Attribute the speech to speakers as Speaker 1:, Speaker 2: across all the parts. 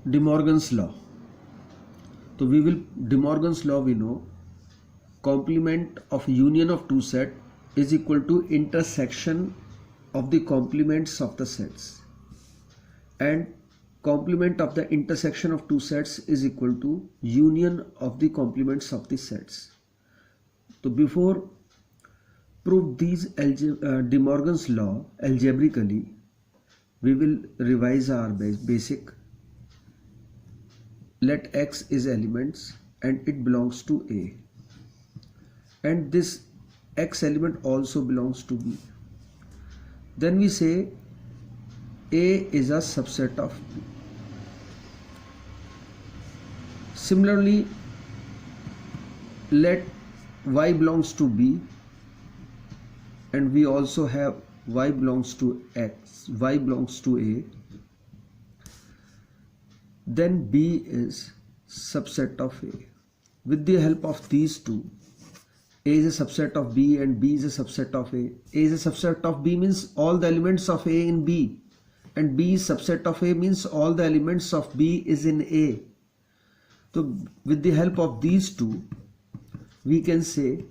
Speaker 1: De Morgan's law. So De Morgan's law, we know complement of union of two set is equal to intersection of the complements of the sets, and complement of the intersection of two sets is equal to union of the complements of the sets. So before prove these De Morgan's law algebraically, we will revise our basic. Let X is elements and it belongs to A, and this X element also belongs to B. Then we say A is a subset of B. Similarly, let Y belongs to B, and we also have Y belongs to X, Y belongs to A. Then B is subset of A. With the help of these two, A is a subset of B and B is a subset of A. A is a subset of B means all the elements of A in B, and B is subset of A means all the elements of B is in A. So with the help of these two, we can say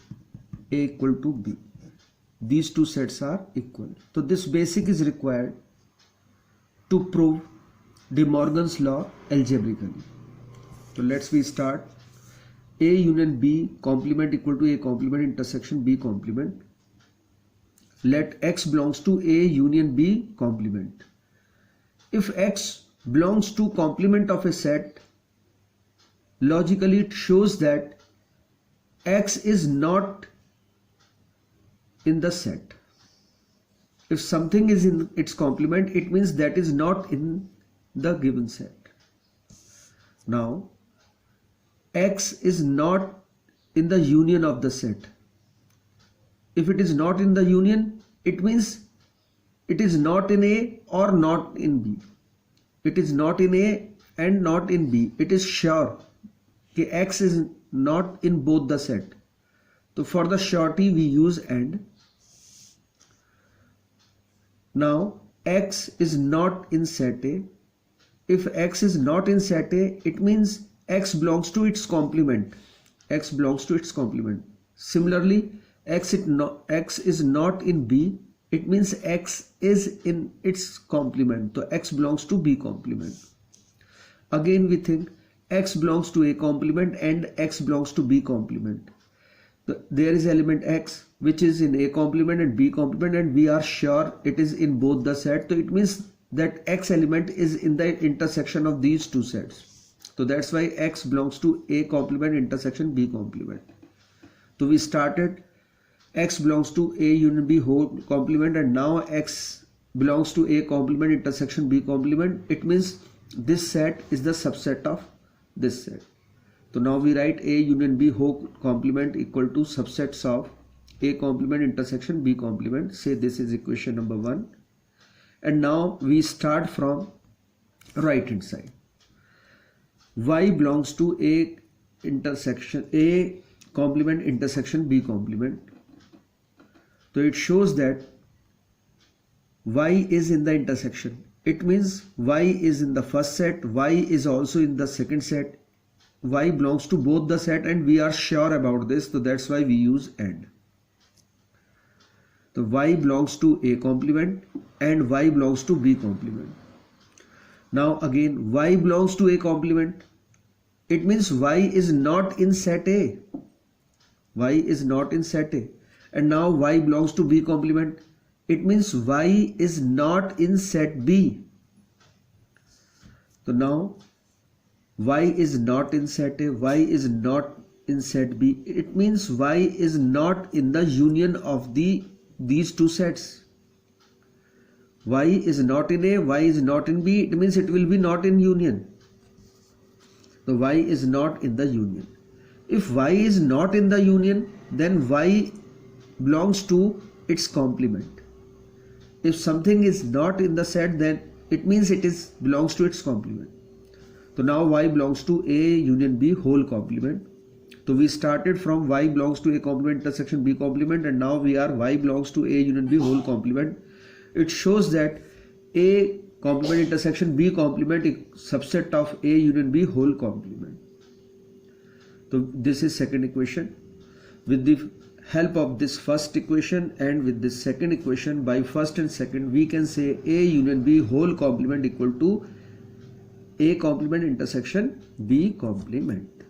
Speaker 1: A equal to B. These two sets are equal. So this basic is required to prove De Morgan's law algebraically. So let's start. A union B complement equal to A complement intersection B complement. Let X belongs to A union B complement. If X belongs to complement of a set, logically it shows that X is not in the set. If something is in its complement, it means that is not in the given set. Now X is not in the union of the set. If it is not in the union, it means it is not in A or not in B. It is not in A and not in B. It is sure that X is not in both the set. So for the surety we use AND. Now X is not in set A. If X is not in set A, it means X belongs to its complement. X belongs to its complement. Similarly, X is not in B. It means X is in its complement. So X belongs to B complement. Again we think X belongs to A complement and X belongs to B complement. There is element X which is in A complement and B complement, and we are sure it is in both the set. So it means that X element is in the intersection of these two sets. So that's why X belongs to A complement intersection B complement. So we started X belongs to A union B whole complement, and now X belongs to A complement intersection B complement. It means this set is the subset of this set. So now we write A union B whole complement equal to subsets of A complement intersection B complement. Say this is equation number 1. And now we start from right hand side. Y belongs to A intersection A complement intersection B complement. So it shows that Y is in the intersection. It means Y is in the first set, Y is also in the second set. Y belongs to both the set, and we are sure about this, so that's why we use AND. So Y belongs to A complement and Y belongs to B complement. Now again Y belongs to A complement. It means Y is not in set A. Y is not in set A. And now Y belongs to B complement. It means Y is not in set B. So now Y is not in set A, Y is not in set B. It means Y is not in the union of these two sets. Y is not in A, Y is not in B. It means it will be not in union. So Y is not in the union. If Y is not in the union, then Y belongs to its complement. If something is not in the set, then it means it belongs to its complement. So now Y belongs to A union B whole complement. So we started from Y belongs to A complement intersection B complement, and now we are Y belongs to A union B whole complement. It shows that A complement intersection B complement subset of A union B whole complement. So this is second equation. With the help of this first equation and with this second equation, by first and second we can say A union B whole complement equal to A complement intersection B complement.